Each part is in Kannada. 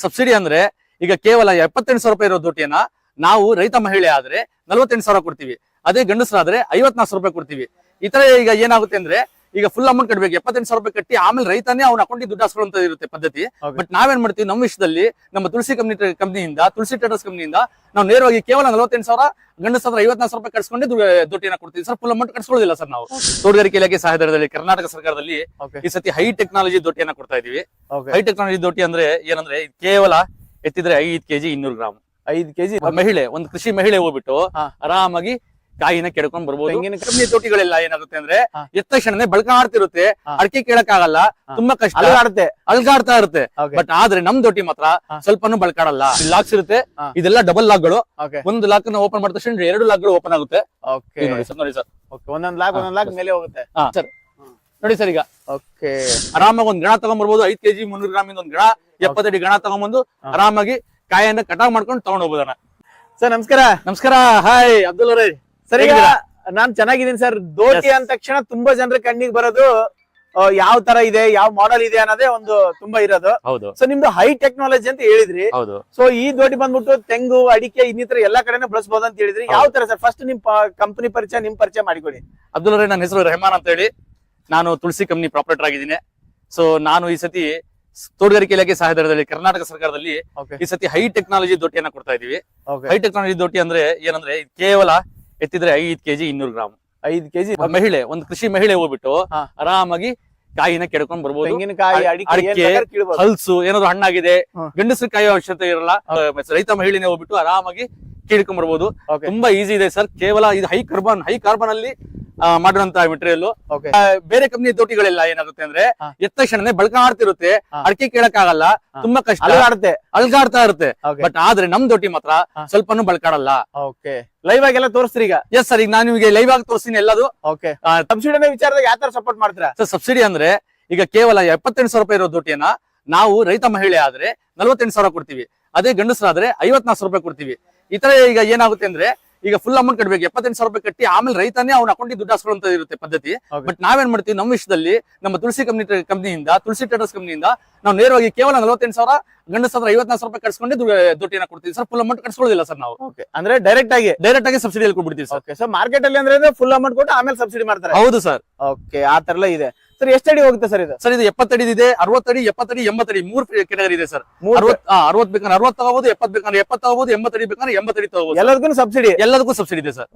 ಸಬ್ಸಿಡಿ ಅಂದ್ರೆ ಈಗ ಕೇವಲ 78,000 ರೂಪಾಯಿ ಇರೋ ದೋಟಿಯನ್ನ ನಾವು ರೈತ ಮಹಿಳೆ ಆದ್ರೆ 48,000 ಕೊಡ್ತೀವಿ. ಅದೇ ಗಂಡಸರಾದ್ರೆ 54,000 ರೂಪಾಯಿ ಕೊಡ್ತೀವಿ. ಈ ತರ ಈಗ ಏನಾಗುತ್ತೆ ಅಂದ್ರೆ ಈಗ ಫುಲ್ ಅಮೌಂಟ್ ಕಟ್ಟಬೇಕು, 78,000 ರೂಪಾಯಿ ಕಟ್ಟಿ ಆಮೇಲೆ ರೈತನೇ ಅವ್ನ ಅಕೌಂಟ್ ದುಡ್ಡು ಹಾಸ್ಕೊಳ್ಳುವಂತ ಇರುತ್ತೆ ಪದ್ಧತಿ. ಬಟ್ ನಾವೇನ್ ಮಾಡ್ತೀವಿ, ನಮ್ಮ ವಿಷಯದಲ್ಲಿ ನಮ್ಮ ತುಳಸಿ ಕಂಪನಿಯಿಂದ ತುಳಸಿ ಟ್ರೇಡರ್ಸ್ ಕಂಪನಿಯಿಂದ ನಾವು ನೇರವಾಗಿ ಕೇವಲ 48,000, ಗಂಡಸರ 54,000 ರೂಪಾಯಿ ಕಟ್ಸ್ಕೊಂಡೆ ದೋಟಿಯನ್ನ ಕೊಡ್ತೀವಿ ಸರ್. ಫುಲ್ ಅಮೌಂಟ್ ಕಟ್ಸ್ಕೊಳ್ಳೋದಿಲ್ಲ ಸರ್ ನಾವು. ತೋಟಗಾರಿಕೆ ಇಲಾಖೆ ಸಹಾಯಧನದಲ್ಲಿ ಕರ್ನಾಟಕ ಸರ್ಕಾರದಲ್ಲಿ ಈ ಸತಿ ಹೈ ಟೆಕ್ನಾಲಜಿ ದೋಟಿಯನ್ನ ಕೊಡ್ತಾ ಇದೀವಿ. ಹೈ ಟೆಕ್ನಾಲಜಿ ದೋಟಿ ಅಂದ್ರೆ ಏನಂದ್ರೆ ಕೇವಲ ಎತ್ತಿದ್ರೆ 5 kg 200 ಗ್ರಾಮ್. 5 kg ಮಹಿಳೆ, ಒಂದು ಕೃಷಿ ಮಹಿಳೆ ಹೋಗ್ಬಿಟ್ಟು ಆರಾಮಾಗಿ ಕಾಯಿನ ಕೆಡ್ಕೊಂಡ್ ಬರ್ಬೋದು. ಕಮ್ಮಿ ತೋಟಿಗಳೆಲ್ಲ ಏನಾಗುತ್ತೆ ಅಂದ್ರೆ ಎತ್ತ ತಕ್ಷಣನೇ ಬಳ್ಕಾಡ್ತಿರುತ್ತೆ, ಅಡಿಕೆ ಕೇಳಕ್ಕಾಗಲ್ಲ, ತುಂಬಾ ಕಷ್ಟ, ಅಲ್ಗಾಡ್ತಾ ಇರುತ್ತೆ. ಬಟ್ ಆದ್ರೆ ನಮ್ ದೋಟಿ ಮಾತ್ರ ಸ್ವಲ್ಪನೂ ಬಳ್ಕಾಡಲ್ಲ. ಲಾಕ್ಸ್ ಇರುತ್ತೆ, ಇದೆಲ್ಲ ಡಬಲ್ ಲಾಕ್ಗಳು. ಒಂದು ಲಾಕ್ ಓಪನ್ ಮಾಡಿದ ತಕ್ಷಣ 2 ಲಾಕ್ಗಳು ಓಪನ್ ಆಗುತ್ತೆ. ನೋಡಿ ಸರ್, ಒಂದೊಂದ್ ಲಾಕ್ ಮೇಲೆ ಹೋಗುತ್ತೆ ಸರ್. ನೋಡಿ ಸರ್, ಈಗ ಆರಾಮಾಗಿ ಒಂದ್ ಗಣ ತಗೊಂಡ್ಬರ್ಬೋದು. 5 kg 300 ಗ್ರಾಮ್ ಒಂದ್ ಗಣ 70 ಅಡಿ ಗಣ ತಗೊಂಡ್ಬಂದು ಆರಾಮಾಗಿ ಕಾಯನ್ನ ಕಟಾವ್ ಮಾಡ್ಕೊಂಡು ತಗೊಂಡ್ ಹೋಗ್ಬೋದಣ್ಣ. ಸರ್ ನಮಸ್ಕಾರ. ನಮಸ್ಕಾರ. ಹಾಯ್ ಅಬ್ದುಲ್ ಅವರೇ. ಸರ್, ಈಗ ನಾನ್ ಚೆನ್ನಾಗಿದ್ದೀನಿ ಸರ್. ದೋಟಿ ಅಂದ ತಕ್ಷಣ ತುಂಬಾ ಜನರ ಕಣ್ಣಿಗೆ ಬರೋದು ಯಾವ ತರ ಇದೆ, ಯಾವ ಮಾಡೆಲ್ ಇದೆ ಅನ್ನೋದೇ ಒಂದು ತುಂಬಾ ಇರೋದು. ಹೌದು. ಸೊ ನಿಮ್ದು ಹೈ ಟೆಕ್ನಾಲಜಿ ಅಂತ ಹೇಳಿದ್ರಿ. ಹೌದು. ಸೊ ಈ ದೋಟಿ ಬಂದ್ಬಿಟ್ಟು ತೆಂಗು, ಅಡಿಕೆ ಇನ್ನಿತರ ಎಲ್ಲಾ ಕಡೆನೂ ಬಳಸಬಹುದು ಅಂತ ಹೇಳಿದ್ರಿ. ಯಾವ ತರ ಸರ್? ಫಸ್ಟ್ ನಿಮ್ ಕಂಪನಿ ಪರಿಚಯ, ನಿಮ್ ಪರಿಚಯ ಮಾಡಿಕೊಡಿ. ಅಬ್ದುಲ್ ಅವರೇ, ನನ್ನ ಹೆಸರು ರೆಹಮಾನ್ ಅಂತ ಹೇಳಿ, ನಾನು ತುಳಸಿ ಕಂಪನಿ ಪ್ರಾಪರೇಟರ್ ಆಗಿದ್ದೀನಿ. ಸೊ ನಾನು ಈ ಸತಿ ತೋಟಗಾರಿಕೆ ಇಲಾಖೆ ಸಹಾಯಧನದಲ್ಲಿ ಕರ್ನಾಟಕ ಸರ್ಕಾರದಲ್ಲಿ ಈ ಸತಿ ಹೈ ಟೆಕ್ನಾಲಜಿ ದೋಟಿಯನ್ನ ಕೊಡ್ತಾ ಇದೀವಿ. ಹೈ ಟೆಕ್ನಾಲಜಿ ದೋಟಿ ಅಂದ್ರೆ ಏನಂದ್ರೆ ಕೇವಲ ಎತ್ತಿದ್ರೆ 5 kg 200 ಗ್ರಾಮ್. 5 kg ಮಹಿಳೆ, ಒಂದು ಕೃಷಿ ಮಹಿಳೆ ಹೋಗ್ಬಿಟ್ಟು ಆರಾಮಾಗಿ ಕಾಯಿನ ಕೆಡ್ಕೊಂಡ್ ಬರ್ಬೋದು. ತೆಂಗಿನಕಾಯಿ, ಅಡಿಕೆ, ಹಲ್ಸು ಏನಾದ್ರು ಹಣ್ಣಾಗಿದೆ, ಗಂಡಸರು ಕಾಯೋ ಅವಶ್ಯಕತೆ ಇರಲ್ಲ. ರೈತ ಮಹಿಳೆನೆ ಹೋಗ್ಬಿಟ್ಟು ಆರಾಮಾಗಿ ಕೀಳ್ಕೊಂಡ್ ಬರ್ಬೋದು. ತುಂಬಾ ಈಸಿ ಇದೆ ಸರ್. ಕೇವಲ ಇದು ಹೈ ಕಾರ್ಬನ್ ಅಲ್ಲಿ ಮಾಡಿರುವಂತ ಮೆಟೀರಿಯಲ್. ಬೇರೆ ಕಂಪನಿ ತೋಟಿಗಳೆಲ್ಲ ಏನಾಗುತ್ತೆ ಅಂದ್ರೆ ಎತ್ತ ತಕ್ಷಣನೇ ಬಳ್ಕಾಡ್ತಿರುತ್ತೆ, ಅಡಿಕೆ ಕೇಳಕ್ಕಾಗಲ್ಲ, ತುಂಬಾ ಕಷ್ಟ, ಅಲ್ಗಾಡ್ತಾ ಇರುತ್ತೆ. ಬಟ್ ಆದ್ರೆ ನಮ್ ದೋಟಿ ಮಾತ್ರ ಸ್ವಲ್ಪನೂ ಬಳ್ಕಾಡಲ್ಲ. ಲೈವ್ ಆಗಿ ಎಲ್ಲ ತೋರಿಸ್ತೀರಿ ಈಗ? ಎಸ್ ಸರ್, ಈಗ ನಾನು ನಿಮಗೆ ಲೈವ್ ಆಗಿ ತೋರಿಸ್ತೀನಿ ಎಲ್ಲದು. ಸಬ್ಸಿಡಿ ವಿಚಾರದಾಗ ಯಾವ ತರ ಸಪೋರ್ಟ್ ಮಾಡ್ತೀರಾ ಸರ್? ಸಬ್ಸಿಡಿ ಅಂದ್ರೆ ಈಗ ಕೇವಲ 78,000 ರೂಪಾಯಿ ಇರೋ ದೋಟಿಯನ್ನ ನಾವು ರೈತ ಮಹಿಳೆ ಆದ್ರೆ 48,000 ಕೊಡ್ತೀವಿ. ಅದೇ ಗಂಡಸರಾದ್ರೆ 54,000 ರೂಪಾಯಿ ಕೊಡ್ತೀವಿ. ಈ ತರ ಈಗ ಏನಾಗುತ್ತೆ ಅಂದ್ರೆ ಈಗ ಫುಲ್ ಅಮೌಂಟ್ ಕಟ್ಟಬೇಕು, 78,000 ರೂಪಾಯಿ ಕಟ್ಟಿ ಆಮೇಲೆ ರೈತನೇ ಅವ್ನ ಅಕೌಂಟ್ ದುಡ್ಡು ಹಾಸ್ಕೊಳ್ಳುವಂತ ಇರುತ್ತೆ ಪದ್ಧತಿ. ಬಟ್ ನಾವೇನ್ ಮಾಡ್ತೀವಿ, ನಮ್ಮ ವಿಷಯದಲ್ಲಿ ನಮ್ಮ ತುಳಸಿ ಕಂಪನಿಯಿಂದ ತುಳಸಿ ಟ್ರೇಡರ್ಸ್ ಕಂಪನಿಯಿಂದ ನಾವು ನೇರವಾಗಿ ಕೇವಲ 48,000, ಗಂಡಸರ 54,000 ರೂಪಾಯಿ ಕಟ್ಸ್ಕೊಂಡೆ ದೋಟಿಯನ್ನ ಕೊಡ್ತೀವಿ ಸರ್. ಫುಲ್ ಅಮೌಂಟ್ ಕಟ್ಸ್ಕೊಳ್ಳೋದಿಲ್ಲ ಸರ್ ನಾವು. ಅಂದ್ರೆ ಡೈರೆಕ್ಟ್ ಆಗಿ ಸಬ್ಸಿಡಿಯಲ್ಲಿ ಕೊಟ್ಬಿಡ್ತೀವಿ ಸರ್. ಸೊ ಮಾರ್ಕೆಟ್ ಅಲ್ಲಿ ಅಂದ್ರೆ ಫುಲ್ ಅಮೌಂಟ್ ಕೊಟ್ಟು ಆಮೇಲೆ ಸಬ್ಸಿಡಿ ಮಾಡ್ತಾರೆ. ಹೌದು ಸರ್. ಆ ತರ ಎಲ್ಲ ಇದೆ ಸರ್. ಎಷ್ಟು ಅಡಿ ಹೋಗುತ್ತೆ ಸರ್ ಇದು? ಸರ್ ಇದು 70 ಅಡಿ ಇದೆ, 60 ಅಡಿ, 70 ಅಡಿ, 80 ಅಡಿ 3 ಕೆಟಗರಿ ಇದೆ ಸರ್. 60 ಬೇಕಂದ್ರೆ 60 ತಗೋಬಹುದು, 70 ಬೇಕಂದ್ರೆ 70 ತಗೋಬಹುದು, 80 ಅಡಿ ಬೇಕಂದ್ರೆ 80 ಅಡಿ ತಗೋಬಹುದು. ಎಲ್ಲದಕ್ಕೂ ಸಬ್ಸಿಡಿ ಇದೆ ಸರ್.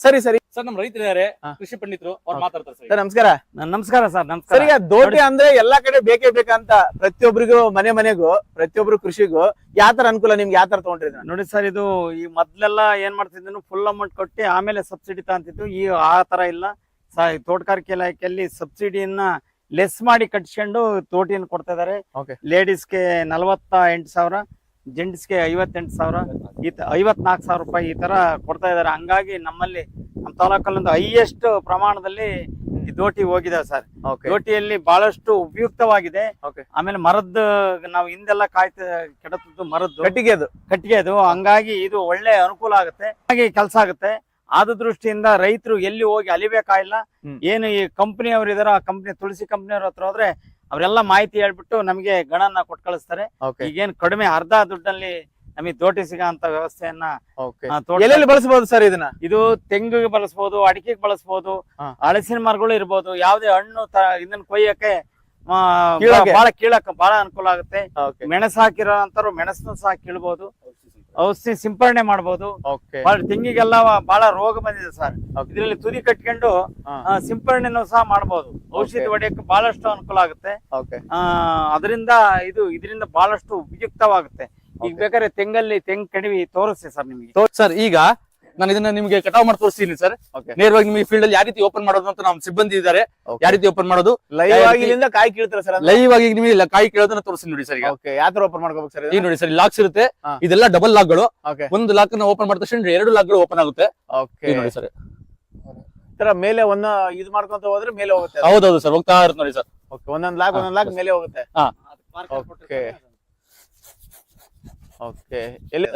ಸರಿ ಸರ್, ನಮ್ಮ ರೈತರಿದ್ದಾರೆ, ಕೃಷಿ ಪಂಡಿತರು, ಅವ್ರು ಮಾತಾಡ್ತಾರೆ ಸರ್. ನಮಸ್ಕಾರ. ನಮಸ್ಕಾರ ಸರ್. ನಮಸ್ಕಾರ. ಈಗ ದೋಟಿ ಅಂದ್ರೆ ಎಲ್ಲಾ ಕಡೆ ಬೇಕೇ ಬೇಕಂತ ಪ್ರತಿಯೊಬ್ಬರಿಗೂ ಮನೆಗೂ ಪ್ರತಿಯೊಬ್ರು ಕೃಷಿಗೂ ಯಾವ ತರ ಅನುಕೂಲ, ನಿಮ್ಗೆ ಯಾವ ತರ ತಗೊಂಡ್ರಿ? ನೋಡಿ ಸರ್, ಇದು ಈ ಮೊದ್ಲೆಲ್ಲ ಏನ್ ಮಾಡ್ತಿದ್ನು, ಫುಲ್ ಅಮೌಂಟ್ ಕೊಟ್ಟಿ ಆಮೇಲೆ ಸಬ್ಸಿಡಿ ತಗೊಂತಿದ್ವು. ಈ ಆ ತರ ಇಲ್ಲ. ತೋಟಗಾರಿಕೆ ಇಲಾಖೆಯಲ್ಲಿ ಸಬ್ಸಿಡಿಯನ್ನ ಲೆಸ್ ಮಾಡಿ ಕಟ್ಸ್ಕೊಂಡು ತೋಟಿಯನ್ನು ಕೊಡ್ತಾ ಇದಾರೆ. ಲೇಡೀಸ್ಗೆ 48,000, ಜೆಂಟ್ಸ್ಗೆ 58,000, 54,000 ರೂಪಾಯಿ ಈ ತರ ಕೊಡ್ತಾ ಇದಾರೆ. ಹಂಗಾಗಿ ನಮ್ಮ ತಾಲೂಕಲ್ಲೊಂದು ಹೈಯೆಸ್ಟ್ ಪ್ರಮಾಣದಲ್ಲಿ ಈ ದೋಟಿ ಹೋಗಿದಾವೆ ಸರ್. ದೋಟಿಯಲ್ಲಿ ಬಹಳಷ್ಟು ಉಪಯುಕ್ತವಾಗಿದೆ. ಆಮೇಲೆ ಮರದ್ದು ನಾವು ಹಿಂದೆಲ್ಲ ಕೆಡತದ್ದು ಮರದ್ದು ಕಟ್ಟಿಗೆ ಅದು. ಹಂಗಾಗಿ ಇದು ಒಳ್ಳೆ ಅನುಕೂಲ ಆಗುತ್ತೆ, ಹಾಗೆ ಕೆಲಸ ಆಗುತ್ತೆ. ಆದ ದೃಷ್ಟಿಯಿಂದ ರೈತರು ಎಲ್ಲಿ ಹೋಗಿ ಅಲಿಬೇಕಾಗಿಲ್ಲ. ಏನು ಈ ಕಂಪನಿಯವರು ಇದಾರ, ಆ ಕಂಪನಿ ತುಳಸಿ ಕಂಪನಿಯವ್ರ ಹತ್ರ ಹೋದ್ರೆ ಅವರೆಲ್ಲ ಮಾಹಿತಿ ಹೇಳ್ಬಿಟ್ಟು ನಮಗೆ ಗಣನ ಕೊಟ್ಟು ಕಳಿಸ್ತಾರೆ. ಈಗೇನ್ ಕಡಿಮೆ ಅರ್ಧ ದುಡ್ಡಲ್ಲಿ ನಮಗೆ ದೋಟಿ ಸಿಗೋ ಅಂತ ವ್ಯವಸ್ಥೆಯನ್ನ ಬಳಸಬಹುದು ಸರ್. ಇದು ತೆಂಗಿಗೆ ಬಳಸಬಹುದು, ಅಡಿಕೆಗೆ ಬಳಸಬಹುದು, ಹಲಸಿನ ಮರಗಳು ಇರ್ಬೋದು. ಯಾವ್ದೇ ಹಣ್ಣು ಇದನ್ನ ಕೊಯ್ಯಕ್ಕೆ ಬಹಳ ಅನುಕೂಲ ಆಗುತ್ತೆ. ಮೆಣಸು ಹಾಕಿರೋ ಅಂತವ್ರು ಮೆಣಸನ್ನು ಸಹ ಕೀಳ್ಬಹುದು, ಔಷಧಿ ಸಿಂಪರಣೆ ಮಾಡಬಹುದು. ತೆಂಗಿಗೆಲ್ಲ ಬಹಳ ರೋಗ ಬಂದಿದೆ ಸರ್. ಇದ್ರಲ್ಲಿ ತುದಿ ಕಟ್ಕೊಂಡು ಸಿಂಪರಣೆನೂ ಸಹ ಮಾಡಬಹುದು. ಔಷಧಿ ಹೊಡೆಯಕ್ಕೆ ಬಹಳಷ್ಟು ಅನುಕೂಲ ಆಗುತ್ತೆ. ಅದರಿಂದ ಇದರಿಂದ ಬಹಳಷ್ಟು ಉಪಯುಕ್ತವಾಗುತ್ತೆ. ಈಗ ಬೇಕಾದ್ರೆ ತೆಂಗ್ ಕಡಿವಿ ತೋರಿಸ್ತೆ ಸರ್ ನಿಮಗೆ. ಸರ್, ಈಗ ನಾನು ಇದನ್ನ ನಿಮಗೆ ಕಟಾವ್ ಮಾಡಿ ತೋರಿಸ್ತೀನಿ ಸರ್. ನೇರವಾಗಿ ನಿಮಗೆ ಫೀಲ್ಡ್ ಅಲ್ಲಿ ಯಾವ ರೀತಿ ಓಪನ್ ಮಾಡೋದು ಅಂತ ನಮ್ಮ ಸಿಬ್ಬಂದಿ ಇದ್ದಾರೆ. ಯಾವ ರೀತಿ ಓಪನ್ ಮಾಡೋದು, ಲೈವ್ ಆಗಿ ಕಾಯಿ ಕೀಳ್ತಾರೆ ಸರ್. ಲೈವ್ ಆಗಿ ನಿಮಗೆ ಕಾಯಿ ಕೀಳೋದನ್ನ ತೋರಿಸ್ತೀನಿ ನೋಡಿ ಸರ್. ಯಾವ ತರ ಓಪನ್ ಮಾಡ್ಕೋಬೇಕು ಸರ್? ಈಗ ನೋಡಿ ಸರ್, ಲಾಕ್ಸ್ ಇರುತ್ತೆ, ಇದೆಲ್ಲ ಡಬಲ್ ಲಾಕ್ಗಳು. ಒಂದು ಲಾಕ್ ಓಪನ್ ಮಾಡಿದ ತಕ್ಷಣ 2 ಲಾಕ್ಗಳು ಓಪನ್ ಆಗುತ್ತೆ. ನೋಡಿ ಸರ್, ಮೇಲೆ ಒಂದು ಇದು ಮಾಡ್ಕೊಂತ ಹೋದ್ರೆ ಮೇಲೆ ಹೋಗುತ್ತೆ. ಹೌದೌದು ಸರ್, ಹೋಗ್ತಾ ಇರುತ್ತೆ ನೋಡಿ ಸರ್. ಒಂದೊಂದ್ ಲಾಕ್ ಮೇಲೆ ಹೋಗುತ್ತೆ.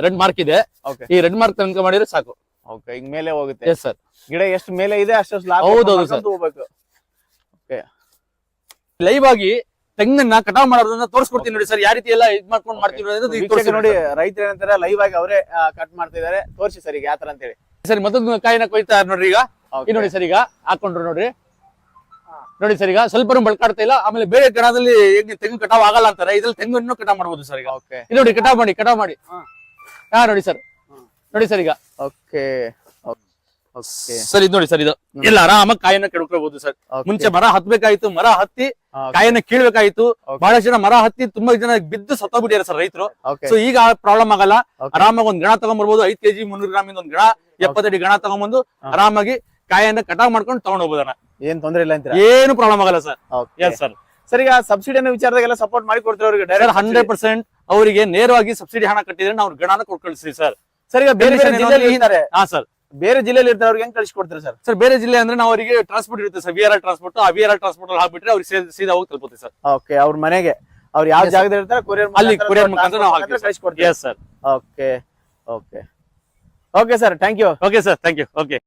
ರೆಡ್ ಮಾರ್ಕ್ ಇದೆ. ಈ ರೆಡ್ ಮಾರ್ಕ್ ತನಕ ಮಾಡಿದ್ರೆ ಸಾಕು. ಈಗ ಮೇಲೆ ಹೋಗುತ್ತೆ. Yes sir. ಗಿಡ ಎಷ್ಟು ಮೇಲೆ ಇದೆ ಅಷ್ಟು ಹೌದೌದು ಸರ್. ಹೋಗ್ಬೇಕು. ಲೈವ್ ಆಗಿ ತೆಂಗನ್ನ ಕಟಾವ್ ಮಾಡೋದನ್ನ ತೋರಿಸ್ಕೊಡ್ತೀನಿ ನೋಡಿ ಸರ್, ಯಾವ ರೀತಿ ಎಲ್ಲ ಇದ್ ಮಾಡ್ಕೊಂಡು ಮಾಡ್ತೀವಿ ವೀಕ್ಷಕರು ನೋಡಿ ರೈತರು ಏನಂತಾರೆ ಲೈವ್ ಆಗಿ ಅವರೇ ಕಟ್ ಮಾಡ್ತಿದ್ದಾರೆ. ತೋರಿಸಿ ಸರ್ ಈಗ ಯಾವ ತರ ಅಂತ ಹೇಳಿ. ಸರಿ ಮತ್ತೊಂದು ಕಾಯಿನ ಕೊಯ್ತಾ ನೋಡ್ರಿ ಈಗ. ಈಗ ನೋಡಿ ಸರ್, ಈಗ ಹಾಕೊಂಡ್ರು ನೋಡ್ರಿ. ನೋಡಿ ಸರ್, ಈಗ ಸ್ವಲ್ಪ ಬಳಕಾಡ್ತಾ ಇಲ್ಲ. ಆಮೇಲೆ ಬೇರೆ ಗಣದಲ್ಲಿ ತೆಂಗು ಕಟಾವ್ ಆಗಲ್ಲ ಅಂತಾರೆ, ಇದ್ರಲ್ಲಿ ತೆಂಗು ಇನ್ನೂ ಕಟಾವ್ ಮಾಡಬಹುದು ಸರ್. ಈಗ ಇದು ನೋಡಿ ಕಟಾವ್ ಮಾಡಿ ಹಾ ನೋಡಿ ಸರ್, ನೋಡಿ ಸರ್ ಈಗ ಓಕೆ ಸರ್ ಇದು ನೋಡಿ ಸರ್, ಇದು ಎಲ್ಲ ಆರಾಮಾಗಿ ಕಾಯನ್ನ ಕೆಡ್ಕೊಳ್ಬಹುದು ಸರ್. ಮುಂಚೆ ಮರ ಹತ್ಬೇಕಾಯ್ತು, ಮರ ಹತ್ತಿ ಕಾಯನ್ನ ಕೀಳ್ಬೇಕಾಯ್ತು. ಬಹಳಷ್ಟು ಜನ ಮರ ಹತ್ತಿ ತುಂಬಾ ಜನ ಬಿದ್ದು ಸತ್ತೋಗ್ಬಿಟ್ಟಿದ್ದಾರೆ ಸರ್ ರೈತರು. ಸೊ ಈಗ ಪ್ರಾಬ್ಲಮ್ ಆಗಲ್ಲ, ಆರಾಮಾಗಿ ಒಂದ್ ಗಣ ತಗೊಂಡ್ಬರ್ಬೋದು. 5 kg 300 ಗ್ರಾಮಿಂದ ಒಂದ್ ಗಣ 70 ಅಡಿ ಗಣ ತಗೊಂಡ್ಬಂದು ಆರಾಮಾಗಿ ಕಾಯನ್ನ ಕಟಾವ್ ಮಾಡ್ಕೊಂಡು ತಗೊಂಡ್ ಹೋಗ್ಬೋದಣ್ಣ. ಏನ್ ತೊಂದ್ರೆ ಇಲ್ಲ ಅಂತೀರಾ? ಏನು ಪ್ರಾಬ್ಲಮ್ ಆಗಲ್ಲ ಸರ್. Yes sir. ಸರ್ ಈಗ ಸಬ್ಸಿಡಿ ವಿಚಾರದಾಗೆಲ್ಲ ಸಪೋರ್ಟ್ ಮಾಡಿ ಕೊಡ್ತೀರಾ ಅವ್ರಿಗೆ ಡೈರೆಕ್ಟ್? 100% ಅವರಿಗೆ ನೇರವಾಗಿ ಸಬ್ಸಿಡಿ ಹಣ ಕಟ್ಟಿದ್ರೆ ನಾವು ಗಣನ ಕೊಟ್ಟು ಕಳಿಸ್ತೀವಿ ಸರ್. ಸರ್ ಈಗ ಬೇರೆ ಜಿಲ್ಲೆಯಲ್ಲಿ ಇರ್ತಾರೆ, ಹಾ ಸರ್, ಬೇರೆ ಜಿಲ್ಲೆಯಲ್ಲಿ ಇರ್ತಾರೆ, ಅವ್ರಿಗೆ ಹೆಂಗ್ ಕಳಿಸಿ ಕೊಡ್ತೀರಾ ಸರ್? ಸರ್ ಬೇರೆ ಜಿಲ್ಲೆ ಅಂದ್ರೆ ನಾವು ಅವರಿಗೆ ಟ್ರಾನ್ಸ್ಪೋರ್ಟ್ ಇರುತ್ತೆ ಸರ್, VRL ಟ್ರಾನ್ಸ್ಪೋರ್ಟ್. ಆ VRL ಟ್ರಾನ್ಸ್ಪೋರ್ಟ್ ಅಲ್ಲಿ ಹಾಕ್ಬಿಟ್ರೆ ಅವ್ರಿಗೆ ಸೀದಾ ಹೋಗಿ ತಲುಪುತ್ತೆ ಸರ್. ಓಕೆ, ಅವ್ರ ಮನೆಗೆ ಅವ್ರು ಯಾವ ಜಾಗದಲ್ಲಿ ಇರ್ತಾರೆ ಅಲ್ಲಿ ಕೊರಿಯರ್ ಮುಖಾಂತರ ನಾವು ಕಳಿಸಿ ಕೊಡ್ತೀವಿ. Yes sir. Okay okay okay sir, thank you. Okay sir, thank you. Okay.